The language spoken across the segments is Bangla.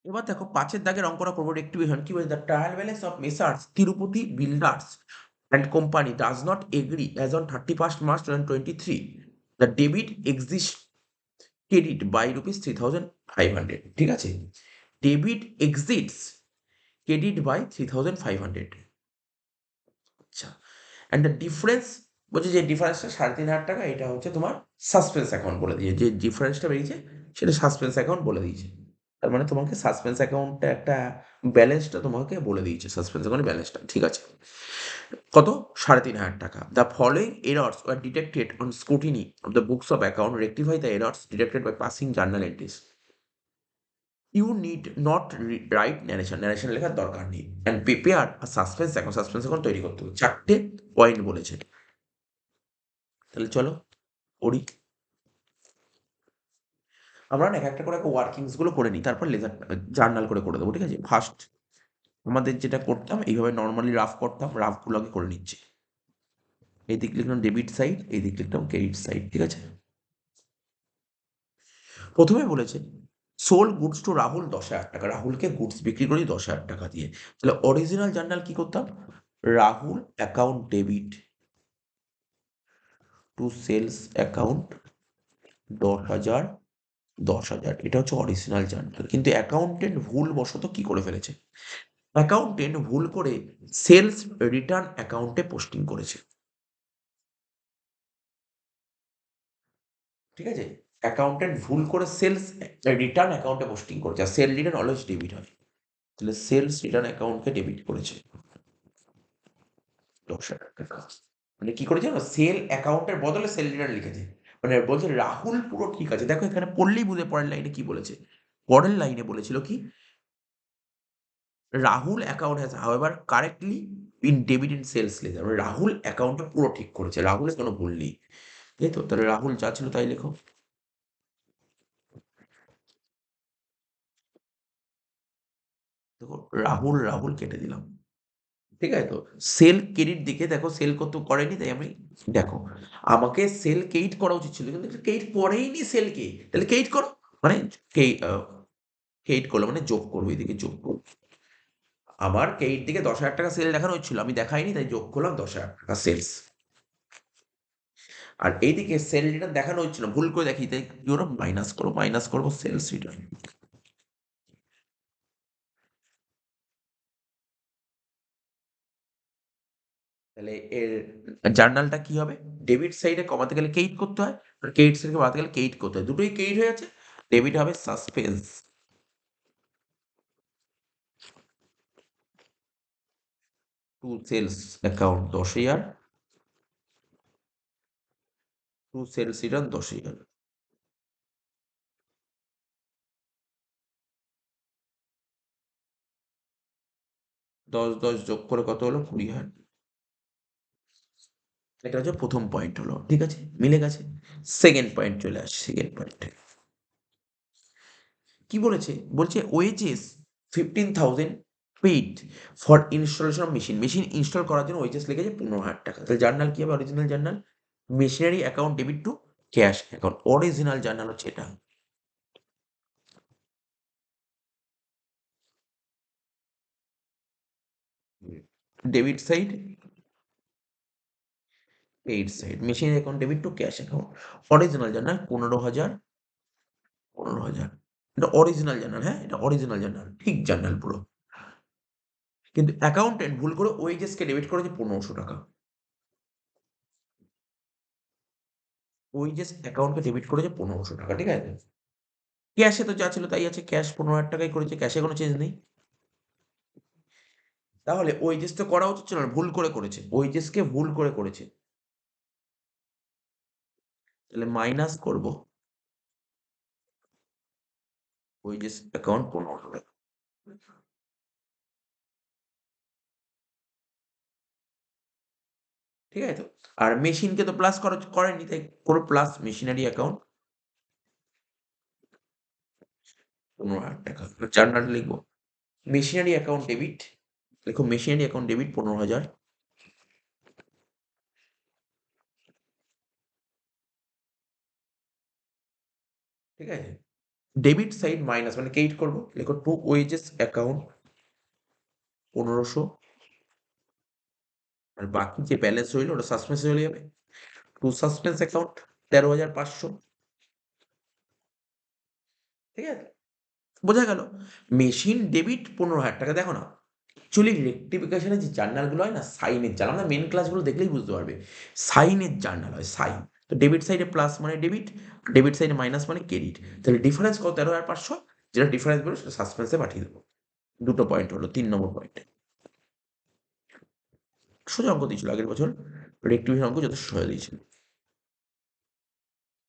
এবার দেখো ৫ এর দাগের অঙ্কটা করবো রেক্টিফিকেশন। কি বলছে? The trial balance of Messrs Tirupati builders and company does not agree as on 31st March 2023 the debit exceeds credit by rupees 3,500। ঠিক আছে? Debit exceeds credit by 3,500। আচ্ছা, অ্যান্ড দ্য ডিফারেন্স বলছে যে ডিফারেন্সটা 3,500 টাকা, এটা হচ্ছে তোমার সাসপেন্স অ্যাকাউন্ট বলে দিয়েছে। যে ডিফারেন্সটা বেরিয়েছে সেটা সাসপেন্স অ্যাকাউন্ট বলে দিয়েছে। তার মানে তোমাকে সাসপেন্স অ্যাকাউন্টটা একটা ব্যালেন্সটা তোমাকে বলে দিয়েছে, সাসপেন্স অ্যাকাউন্টের ব্যালেন্সটা। ঠিক আছে? কত? 3,500 টাকা। The following errors were detected on scrutiny of the books of account, rectify the errors detected by passing journal entries. You need not write narration, narration লেখার দরকার নেই। And prepare suspense account, suspense account তৈরি করতে হবে। 4টে পয়েন্ট বলেছে। তাহলে চলো করি। আমরা না এক একটা করে ওয়ার্কিংস গুলো করে নিই, তারপর লেজার জার্নাল করে দেবো। ঠিক আছে? ফার্স্ট আমাদের যেটা করতাম, এইভাবে নর্মালি রাফ করতাম, রাফগুলো আগে করে নিচ্ছি। এই দিক লিখলাম ডেবিট সাইড, এই দিক লিখলাম ক্রেডিট সাইড। ঠিক আছে? প্রথমে বলেছে সোল গুডস টু রাহুল 10,000 টাকা, রাহুলকে গুডস বিক্রি করি 10,000 টাকা দিয়ে। তাহলে অরিজিনাল জার্নাল কি করতাম? Rahul account debit to sales account 10,000 10,000, এটা হচ্ছে অরিজিনাল জার্নাল। কিন্তু অ্যাকাউন্টেন্ট ভুল বশত কি করে ফেলেছে? অ্যাকাউন্টেন্ট ভুল করে সেলস রিটার্ন অ্যাকাউন্টে পোস্টিং করেছে। ঠিক আছে? অ্যাকাউন্টেন্ট ভুল করে সেলস রিটার্ন অ্যাকাউন্টে পোস্টিং করেছে। আর সেল রিটার্ন অলওয়েজ ডেবিট হয়। তাহলে সেলস রিটার্ন অ্যাকাউন্টকে ডেবিট করেছে 10,000 টাকা। মানে কি করেছে জানো? সেল অ্যাকাউন্টের বদলে সেল রিটার্ন লিখেছে। মানে বলছে রাহুল পুরো ঠিক আছে। দেখো এখানে পড়লেই বুঝে, পরের লাইনে কি বলেছে? পরের লাইনে বলেছিল কি? Rahul account has however correctly been debit in sales ledger. মানে রাহুল অ্যাকাউন্টটা পুরো ঠিক করেছে, রাহুলের কোনো ভুল নেই। তাই তো? তাহলে রাহুল যা ছিল তাই লেখো। দেখো রাহুল রাহুল কেটে দিলাম। ঠিক আছে তো? সেল ক্রেডিট দিকে দেখো, সেল কত করেনি, তাই আমি দেখো আমাকে সেল ক্রেডিট করা উচিত ছিল, কিন্তু ক্রেডিট করেইনি সেলকে। তাহলে ক্রেডিট করো, মানে ক্রেডিট করলো মানে যোগ করবো, এদিকে যোগ করবো। আমার ক্রেডিট দিকে 10,000 টাকা সেল দেখানো হচ্ছিল, আমি দেখাইনি, তাই যোগ করলাম 10,000 টাকা সেলস। আর এইদিকে সেল রিটার্ন দেখানো হচ্ছিল, ভুল করে দেখি, তাই কি করো? মাইনাস করবো সেলস রিটার্ন। তাহলে এর জার্নালটা কি হবে? ডেবিট সাইডে কমাতে গেলে ক্রেডিট করতে হয়, আর ক্রেডিট সাইডে বাড়াতে গেলে ক্রেডিট করতে হয়। দুটোই ক্রেডিট হয়ে যাচ্ছে। ডেবিট হবে suspense to sales account 10,000 to sales return 10,000। 10 যোগ করে কত হলো? 20,000। এটা হচ্ছে প্রথম পয়েন্ট হলো। ঠিক আছে? মিলে গেছে। সেকেন্ড পয়েন্ট চলে আসে, সেকেন্ড পয়েন্টে কি বলেছে? বলছে wages 15,000 paid for installation of machine. Machine install করার জন্য ওয়েজেস লেগেছে 15,000 টাকা। তাহলে জার্নাল কি হবে? Original journal machinery account debit two cash account. Original journal হচ্ছে এটা। Debit side, credit side, machinery account debit two cash account. Original journal 15,000, 15,000। এটা অরিজিনাল জার্নাল, হ্যাঁ? এটা অরিজিনাল জার্নাল, ঠিক জার্নাল পুরো। কিন্তু অ্যাকাউন্টেন্ট ভুল করে ওয়েজেসকে ডেবিট করেছে 1,500 টাকা। ওয়েজেস অ্যাকাউন্টকে ডেবিট করেছে 1,500 টাকা। ঠিক আছে? ক্যাশে তো যা ছিল তাই আছে। ক্যাশ 15,000 টাকাই করেছে। ক্যাশে কোনো চেঞ্জ নেই। তাহলে ওয়েজেস তো করা উচিত ছিল না, ভুল করে করেছে। ওয়েজেসকে ভুল করে করেছে। তাহলে মাইনাস করব ওয়েজেস অ্যাকাউন্ট 1,500 টাকা। ঠিক আছে তো? আর মেশিনকে তো প্লাস করেনি, তাই কোনো প্লাস মেশিনারি অ্যাকাউন্ট 15,000 টাকা। জার্নাল লিখবো মেশিনারি অ্যাকাউন্ট ডেবিট। দেখো মেশিনারি অ্যাকাউন্ট ডেবিট 15,000। ঠিক আছে? ডেবিট সাইড মাইনাস মানে ক্রেডিট করবো, লেখো টু ওয়েজেস অ্যাকাউন্ট 1500, আর বাকি যে ব্যালেন্স রইলো ওটা সাসপেন্স চলে যাবে। To suspense account 13,500। ঠিক আছে, বোঝা গেল। মেশিন ডেবিট 15,000 টাকা। দেখো না, অ্যাকচুয়ালি রেক্টিফিকেশনের যে জার্নালগুলো হয় না, সাইনের জার্নাল, আমরা মেন ক্লাসগুলো দেখলেই বুঝতে পারবে, সাইনের জার্নাল হয়, সাইন। তো ডেবিট সাইডে প্লাস মানে ডেবিট, ডেবিট সাইডে মাইনাস মানে ক্রেডিট। তাহলে ডিফারেন্স কত? 13,500। যেটা ডিফারেন্স বেরো সেটা সাসপেন্সে পাঠিয়ে দেবো। দুটো পয়েন্ট হলো, 3 নম্বর পয়েন্টে। সোজা অঙ্ক দিয়েছিল আগের বছর, রেক্টিফিকেশন অঙ্ক যথেষ্ট সোজা দিয়েছিল।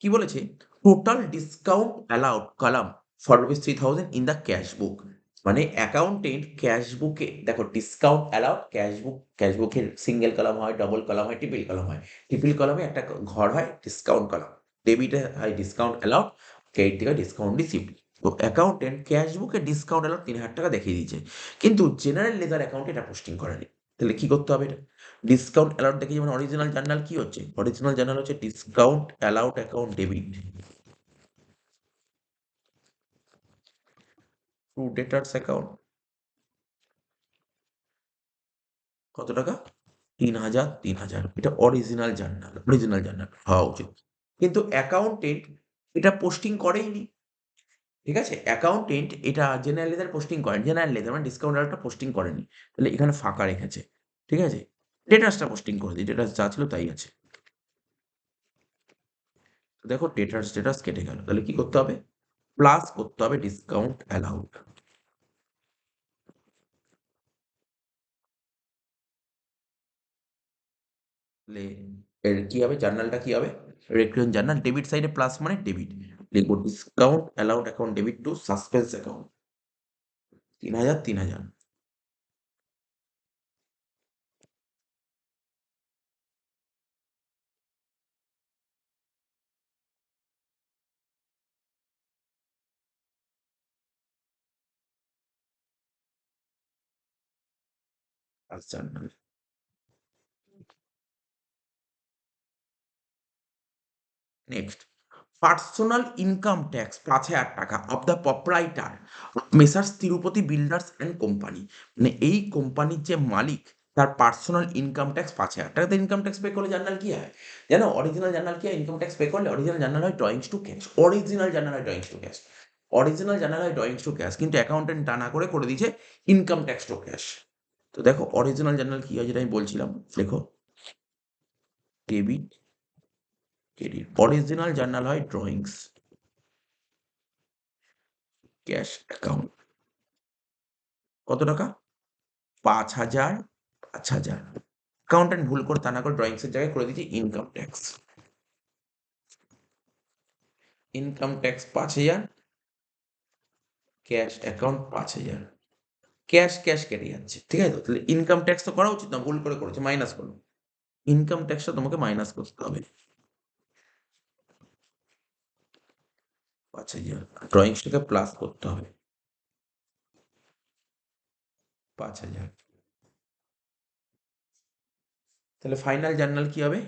কি বলেছে? Total discount allowed column for ₹3,000 in the cash বুক। মানে অ্যাকাউন্টেন্ট ক্যাশ বুকে, দেখো ডিসকাউন্ট অ্যালাউড ক্যাশ বুক, ক্যাশ বুকের সিঙ্গেল কলাম হয়, ডবল কলাম হয়, ট্রিপল কলাম হয়। ট্রিপল কলামে একটা ঘর হয় ডিসকাউন্ট কলাম, ডেবিটে হয় ডিসকাউন্ট অ্যালাউড, ক্রেডিট থেকে ডিসকাউন্ট রিসিভড। তো অ্যাকাউন্টেন্ট ক্যাশ বুকে ডিসকাউন্ট অ্যালাউড 3,000 টাকা দেখিয়ে দিয়েছে, কিন্তু জেনারেল লেজার অ্যাকাউন্টে এটা পোস্টিং করেনি। তাহলে কি করতে হবে? এটা ডিসকাউন্ট অ্যালাউড দেখে, যেমন অরিজিনাল জার্নাল কি হচ্ছে, অরিজিনাল জার্নাল হচ্ছে discount allowed account debit to debtors account. কত টাকা? 3,000 3,000, এটা অরিজিনাল জার্নাল, অরিজিনাল জার্নাল হওয়া উচিত। কিন্তু অ্যাকাউন্টেন্ট এটা পোস্টিং করেইনি। ঠিক আছে, অ্যাকাউন্টেন্ট এটা জেনারেল লেজার পোস্টিং করেন, জেনারেল লেজার মানে ডিসকাউন্ট অ্যালাউডটা পোস্টিং করেনি। তাহলে এখানে ফাঁকা রেখেছে। ঠিক আছে, ডেটার্সটা পোস্টিং করে দিই, ডেটার্স যা ছিল তাই আছে। তো দেখো ডেটার্স ডেটার্স কেটে গেল, তাহলে কি করতে হবে? প্লাস করতে হবে ডিসকাউন্ট অ্যালাউড। তাহলে এর কি হবে? জার্নালটা কি হবে? রেক্রিয়েন্ট জার্নাল, ডেবিট সাইডে প্লাস মানে ডেবিট, লিখবো discount allowed account debit to suspense account 3,000 3,000। Journal. Next, personal income tax 5,000 টাকা of the proprietor messrs Tirupati builders and company. মানে এই কোম্পানির যে মালিক, তার পার্সোনাল ইনকাম ট্যাক্স 5,000 টাকা। ইনকাম ট্যাক্স পে করলে জার্নাল কি হয় জানো? অরিজিনাল জার্নাল কি হয়? ইনকাম ট্যাক্স পে করলে অরিজিনাল জার্নাল হয় drawings to cash, original journal হয় drawings to cash, original journal হয় ড্রয়িংস টু ক্যাশ, কিন্তু অ্যাকাউন্টেন্ট টানা করে করে দিয়েছে ইনকাম ট্যাক্স টু ক্যাশ। তো দেখো অরিজিনাল জার্নাল কি হয়, যেটা আমি বলছিলাম, দেখো ডেবিট ক্রেডিট। অরিজিনাল জার্নাল হয় ড্রয়িংস ক্যাশ অ্যাকাউন্ট। কত টাকা? 5,000 5,000। অ্যাকাউন্টেন্ট ভুল করে তা না করে ড্রয়িংসের জায়গায় করে দিয়েছে income tax. Income tax 5,000, cash account 5,000। Cash cash কেটে যাচ্ছে, ঠিক আছে? তো তাহলে ইনকাম ট্যাক্স তো করা উচিত না, ভুল করে করেছে, মাইনাস করো। ইনকাম ট্যাক্সটা তোমাকে মাইনাস করতে হবে, 5,000। ড্রয়িংসটাকে প্লাস করতে হবে, 5,000। তাহলে ফাইনাল জার্নাল কি হবে?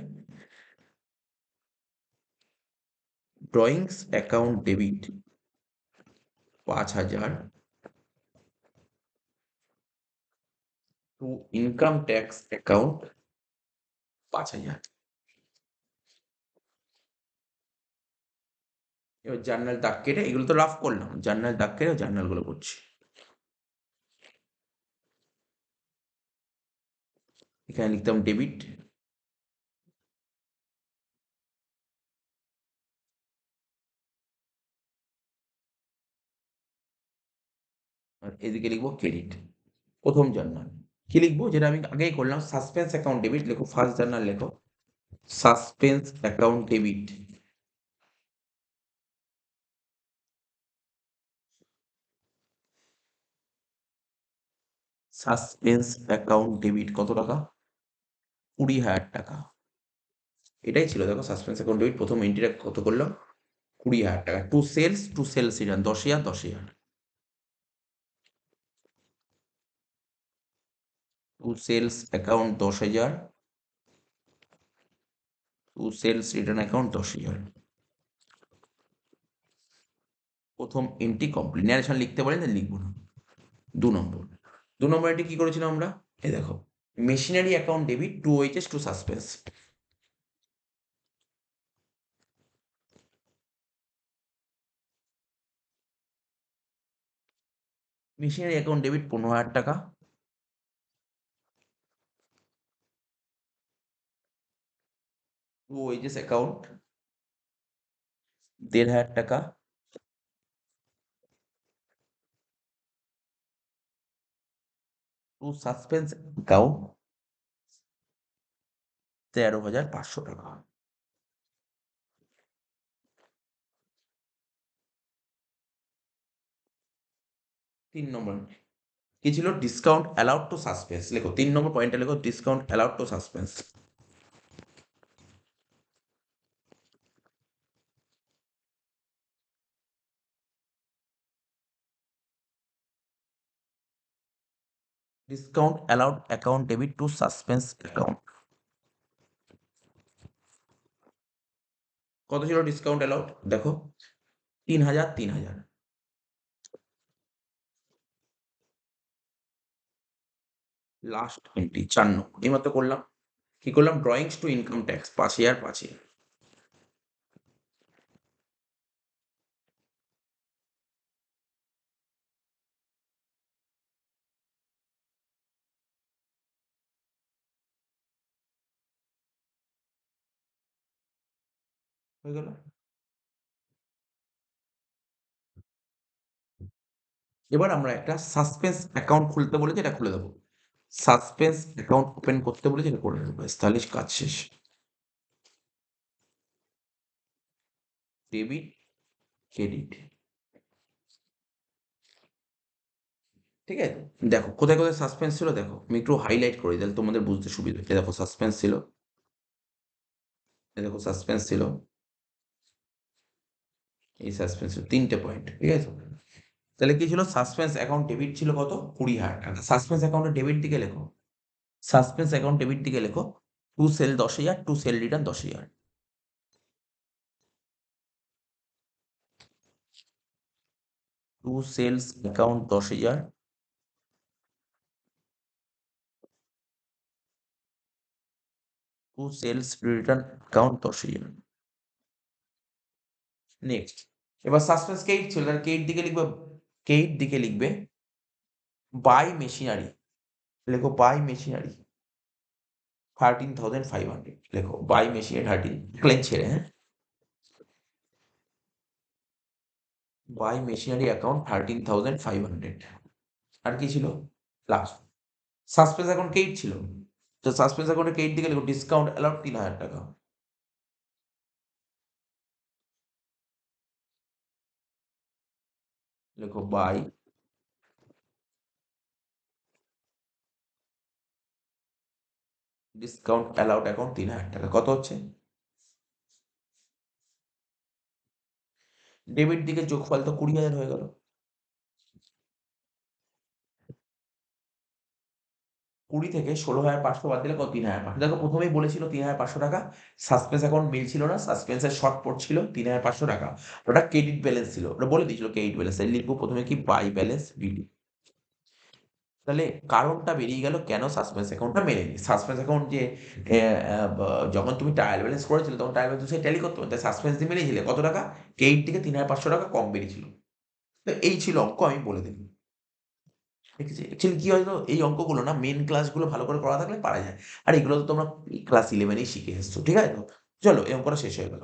Drawings account debit 5,000 two income tax account 5,000। এবার জার্নাল দাগ কেটে, এগুলো তো রাফ করলাম, জার্নাল দাগ কেটে জার্নালগুলো করছি। এখানে লিখতাম ডেবিট, আর এদিকে লিখবো ক্রেডিট। প্রথম জার্নাল কি লিখবো? যেটা আমি আগেই করলাম, সাসপেন্স অ্যাকাউন্ট ডেবিট লেখো, ফার্স্ট জার্নাল লেখো suspense account debit. Suspense account debit কত টাকা? 20,000 টাকা। এটাই ছিল, দেখো সাসপেন্স অ্যাকাউন্ট ডেবিট প্রথম এন্ট্রিটা কত করলাম? 20,000 টাকা। To sales return 10,000 10,000। To sales account 10,000, to sales return account 10,000। প্রথম এন্ট্রি কমপ্লিট, ন্যারেশন লিখতে পারি না, লিখবো না। 2 নম্বর, 2 নম্বর এন্ট্রি কি করেছিলাম আমরা, এই দেখো, machinery account debit 2 wages to suspense. Machinery account debit 15,000 টাকা। টু ওয়েজেস অ্যাকাউন্ট 1,500 টাকা। টু সাসপেন্স অ্যাকাউন্ট 13,500 টাকা। 3 নম্বর কি ছিল, ডিসকাউন্ট অ্যালাউড টু সাসপেন্স, লেখো 3 নম্বর পয়েন্টটা লেখো, discount allowed to suspense. Discount allowed account debit to suspense account. কত ছিল ডিসকাউন্ট অ্যালাউড, দেখো 3,000 3,000। লাস্ট এন্ট্রি 4 নম্বর এইমাত্র করলাম, কি করলাম, ড্রয়িংস টু ইনকাম ট্যাক্স 5,000 5,000। হয়ে গেল। এবার আমরা একটা সাসপেন্স অ্যাকাউন্ট খুলতে বলেছি, এটা খুলে দেবো। সাসপেন্স অ্যাকাউন্ট ওপেন করতে বলেছি, এটা করে দেবো, ব্যাস, তাহলে কাজ শেষ। ডেবিট ক্রেডিট, ঠিক আছে। দেখো কোথায় কোথায় সাসপেন্স ছিল, দেখো আমি একটু হাইলাইট করি তাহলে তোমাদের বুঝতে সুবিধা হচ্ছে। দেখো সাসপেন্স ছিল, এই দেখো সাসপেন্স ছিল, এই সাসপেন্স ছিল 3টে পয়েন্ট, ঠিক আছে। তাহলে কি ছিল, সাসপেন্স অ্যাকাউন্ট ডেবিট ছিল কত, 20,000 টাকা। সাসপেন্স অ্যাকাউন্টের ডেবিট দিকে লেখো, সাসপেন্স অ্যাকাউন্ট ডেবিট দিকে লেখো, to sale 10,000, to sale return 10,000। To sales account 10,000, to sales return account 10,000। Next, এবার সাসপেন্স কেইট ছিল, তাহলে কেইট দিকে লিখবে, কেইট দিকে লিখবে বাই মেশিনারি, লেখো বাই মেশিনারি 13,500, লেখো বাই মেশিনারি 13, প্লেন ছেড়ে, হ্যাঁ, বাই মেশিনারি অ্যাকাউন্ট 13,500। আর কি ছিল লাস্ট, সাসপেন্স অ্যাকাউন্ট কেইট ছিল, তো সাসপেন্স অ্যাকাউন্টে কেইট দিকে লেখো ডিসকাউন্ট অ্যালাউড 3,000 টাকা। লেখো বাই ডিসকাউন্ট অ্যালাউড অ্যাকাউন্ট 3,000 টাকা। কত হচ্ছে, ডেবিট দিকে যোগফল তো 20,000 হয়ে গেল। 20 থেকে 16,500 বাদ দিলে কত, 3,500। দেখো প্রথমেই বলেছিল 3,500 টাকা, সাসপেন্স অ্যাকাউন্ট মিলছিল না, সাসপেন্সের শর্ট পড়ছিল 3,500 টাকা, ওটা ক্রেডিট ব্যালেন্স ছিল, ওটা বলে দিয়েছিল ক্রেডিট ব্যালেন্স। তাই লিখবো প্রথমে কি, বাই ব্যালেন্স বিডি। তাহলে কারণটা বেরিয়ে গেল কেন সাসপেন্স অ্যাকাউন্টটা মেলেনি। সাসপেন্স অ্যাকাউন্ট যে যখন তুমি ট্রায়াল ব্যালেন্স করেছিলে তখন ট্রায়াল ব্যালেন্স সেই ট্যালি করতে পারতে, সাসপেন্স দিয়ে মিলিয়েছিলে কত টাকা, ক্রেডিট থেকে 3,500 টাকা কম বেরিয়েছিল। তো এই ছিল অঙ্ক, আমি বলে দিলাম, ঠিক আছে। অ্যাকচুয়ালি কি হয়তো এই অঙ্কগুলো না মেন ক্লাসগুলো ভালো করে করা থাকলে পারা যায়, আর এগুলো তো তোমরা ক্লাস 11এই শিখে এসছো, ঠিক আছে। তো চলো এই অঙ্কটা শেষ হয়ে গেল।